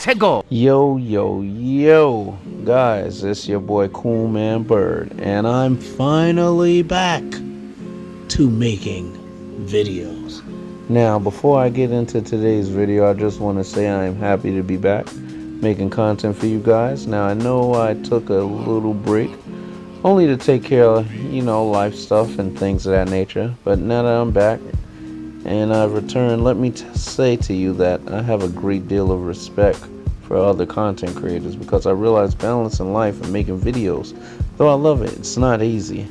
Let's go. Yo, guys, it's your boy Cool Man Bird, and I'm finally back to making videos. Now, before I get into today's video, I just want to say I am happy to be back making content for you guys. Now, I know I took a little break only to take care of, life stuff and things of that nature, but now that I'm back and I've returned, let me say to you that I have a great deal of respect for other content creators because I realize balancing life and making videos, though I love it, it's not easy.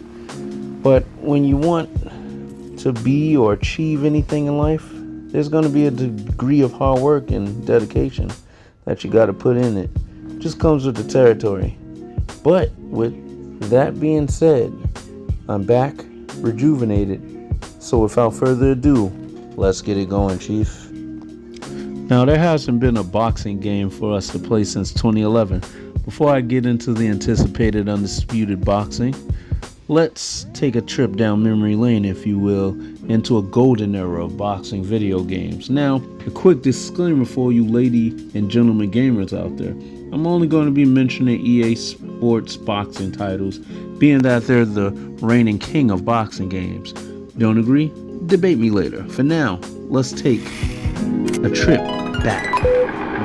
But when you want to be or achieve anything in life, there's going to be a degree of hard work and dedication that you got to put in it. It just comes with the territory. But with that being said, I'm back, rejuvenated. So without further ado, let's get it going, Chief. Now, there hasn't been a boxing game for us to play since 2011. Before I get into the anticipated Undisputed boxing, let's take a trip down memory lane, if you will, into a golden era of boxing video games. Now, a quick disclaimer for you lady and gentlemen gamers out there. I'm only going to be mentioning EA Sports boxing titles, being that they're the reigning king of boxing games. Don't agree? Debate me later. For now, let's take a trip back,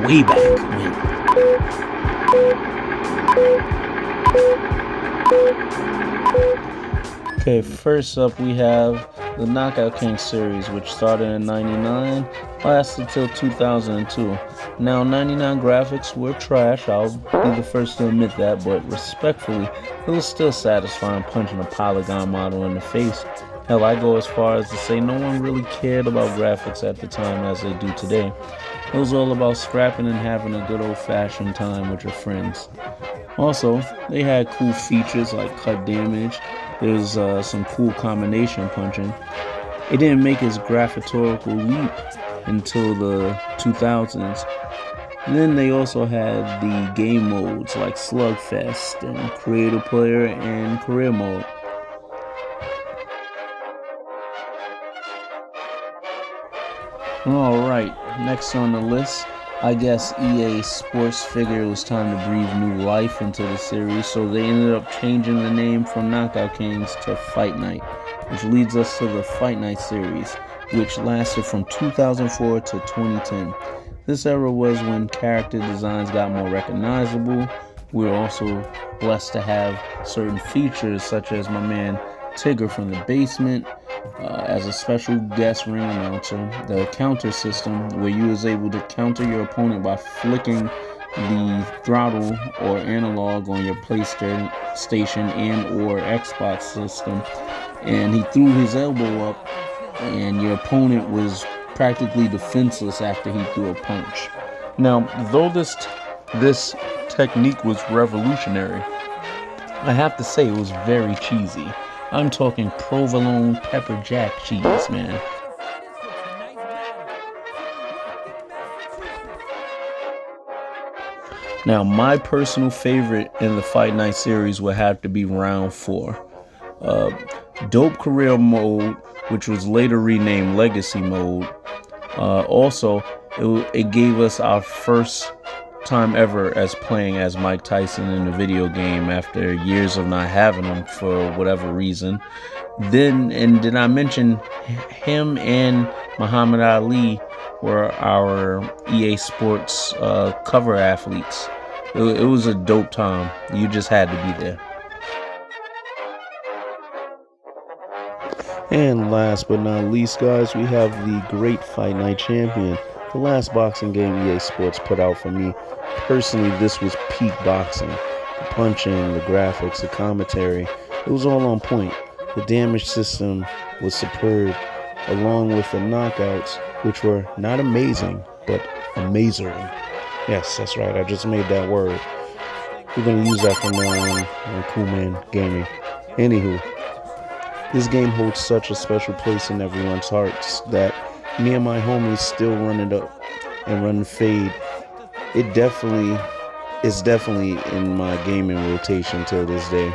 way back when. Okay, first up we have the Knockout King series, which started in 99, lasted till 2002. Now, 99 graphics were trash, I'll be the first to admit that, but respectfully, it was still satisfying punching a polygon model in the face. Hell, I go as far as to say no one really cared about graphics at the time as they do today. It was all about scrapping and having a good old-fashioned time with your friends. Also, they had cool features like cut damage. There's some cool combination punching. It didn't make its graphical leap until the 2000s. And then they also had the game modes like Slugfest and Creative Player and Career Mode. Alright, next on the list, I guess EA Sports figured it was time to breathe new life into the series, so they ended up changing the name from Knockout Kings to Fight Night, which leads us to the Fight Night series, which lasted from 2004 to 2010. This era was when character designs got more recognizable. We were also blessed to have certain features such as my man Tigger from the basement, as a special guest ring announcer, the counter system where you was able to counter your opponent by flicking the throttle or analog on your PlayStation and or Xbox system, and he threw his elbow up and your opponent was practically defenseless after he threw a punch. Now, though this technique was revolutionary, I have to say it was very cheesy. I'm talking provolone pepper jack cheese, man. Now, my personal favorite in the Fight Night series would have to be Round 4. Dope Career Mode, which was later renamed Legacy Mode. Also, it gave us our first time ever as playing as Mike Tyson in a video game after years of not having him for whatever reason. Then did I mention him and Muhammad Ali were our EA Sports cover athletes. It was a dope time. You just had to be there. And last but not least, guys, we have the great Fight Night Champion, the last boxing game EA Sports put out for me. Personally, this was peak boxing. The punching, the graphics, the commentary, it was all on point. The damage system was superb, along with the knockouts, which were not amazing, but amazing. Yes, that's right, I just made that word. We're going to use that from now on Cool Man Gaming. Anywho, this game holds such a special place in everyone's hearts that me and my homies still run it up and run the fade. It's definitely in my gaming rotation till this day.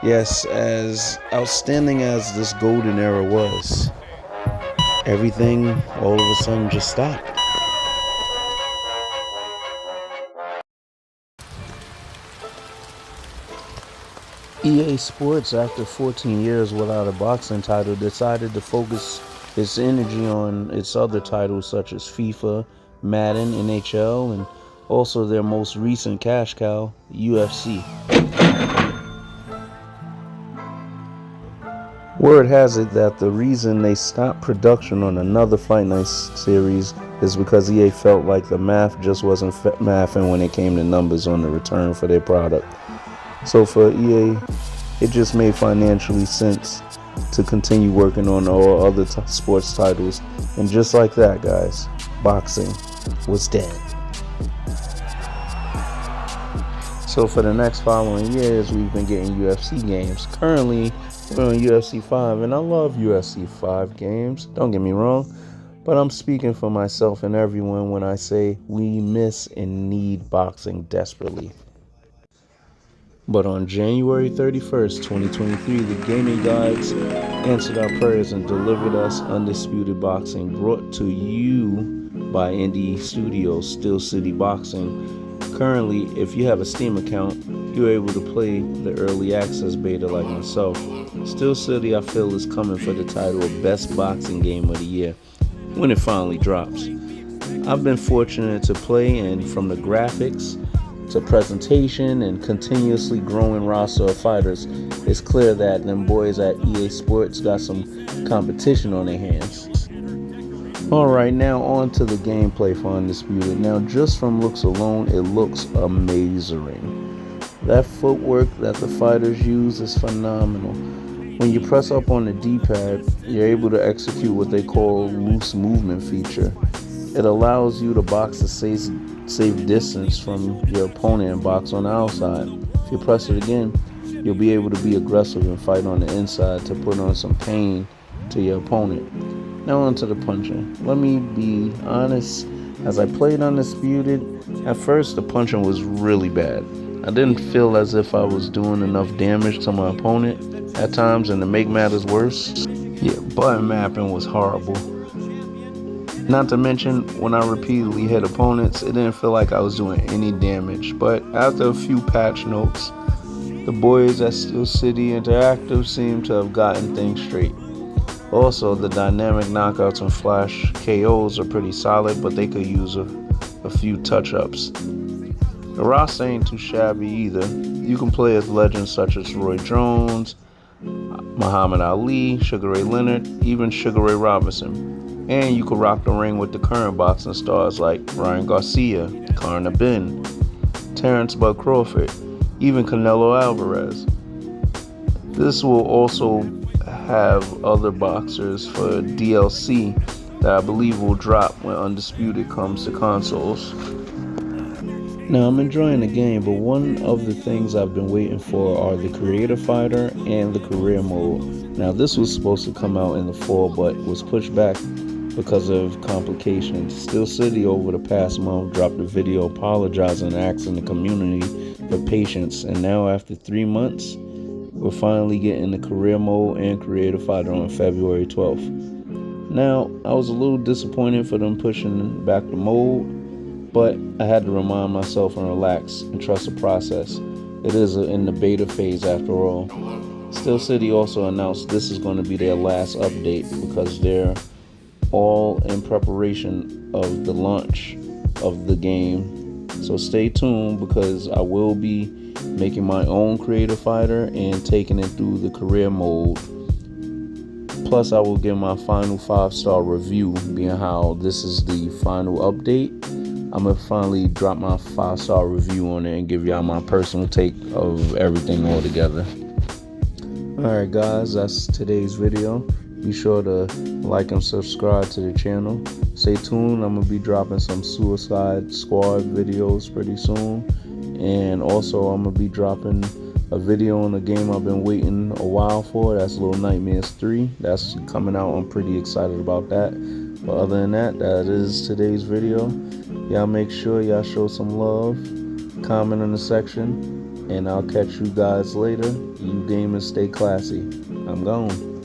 Yes, as outstanding as this golden era was, everything all of a sudden just stopped. EA Sports, after 14 years without a boxing title, decided to focus its energy on its other titles such as FIFA, Madden, NHL, and also their most recent cash cow, UFC. Word has it that the reason they stopped production on another Fight Night series is because EA felt like the math just wasn't mathing when it came to numbers on the return for their product. So for EA, it just made financially sense to continue working on all other sports titles. And just like that, guys, boxing was dead. So for the next following years, we've been getting UFC games. Currently, we're on UFC 5, and I love UFC 5 games, don't get me wrong, but I'm speaking for myself and everyone when I say we miss and need boxing desperately. But on January 31st, 2023, the gaming gods answered our prayers and delivered us Undisputed Boxing, brought to you by indie studios Steel City Boxing. Currently, if you have a Steam account, you're able to play the early access beta like myself. Steel City, I feel, is coming for the title of Best Boxing Game of the Year when it finally drops. I've been fortunate to play, and from the graphics to presentation and continuously growing roster of fighters, it's clear that them boys at EA Sports got some competition on their hands. Alright, now on to the gameplay for Undisputed. Now, just from looks alone, it looks amazing. That footwork that the fighters use is phenomenal. When you press up on the D-pad, you're able to execute what they call loose movement feature. It allows you to box a safe distance from your opponent and box on the outside. If you press it again, you'll be able to be aggressive and fight on the inside to put on some pain to your opponent. Now on to the punching. Let me be honest, as I played Undisputed, at first the punching was really bad. I didn't feel as if I was doing enough damage to my opponent at times, and to make matters worse, button mapping was horrible. Not to mention, when I repeatedly hit opponents, it didn't feel like I was doing any damage. But after a few patch notes, the boys at Steel City Interactive seem to have gotten things straight. Also, the dynamic knockouts and flash KOs are pretty solid, but they could use a few touch-ups. The roster ain't too shabby either. You can play as legends such as Roy Jones, Muhammad Ali, Sugar Ray Leonard, even Sugar Ray Robinson. And you could rock the ring with the current boxing stars like Ryan Garcia, Karna Ben, Terrence Bud Crawford, even Canelo Alvarez. This will also have other boxers for DLC that I believe will drop when Undisputed comes to consoles. Now, I'm enjoying the game, but one of the things I've been waiting for are the Creator Fighter and the Career Mode. Now, this was supposed to come out in the fall, but was pushed back because of complications. Steel City over the past month dropped a video apologizing and asking the community for patience, and now after 3 months, we're finally getting the Career Mode and Creator Fighter on February 12th. Now, I was a little disappointed for them pushing back the mode, but I had to remind myself and relax and trust the process. It is in the beta phase after all. Steel City also announced this is going to be their last update because they're all in preparation of the launch of the game. So stay tuned, because I will be making my own Creator Fighter and taking it through the Career Mode. Plus, I will give my final 5-star review, being how this is the final update. I'm going to finally drop my 5-star review on it and give y'all my personal take of everything all together. Alright guys, that's today's video. Be sure to like and subscribe to the channel. Stay tuned, I'm going to be dropping some Suicide Squad videos pretty soon. And also I'm going to be dropping a video on a game I've been waiting a while for. That's Little Nightmares 3. That's coming out. I'm pretty excited about that. But other than that, that is today's video. Y'all make sure y'all show some love, comment in the section, and I'll catch you guys later. You gamers stay classy. I'm gone.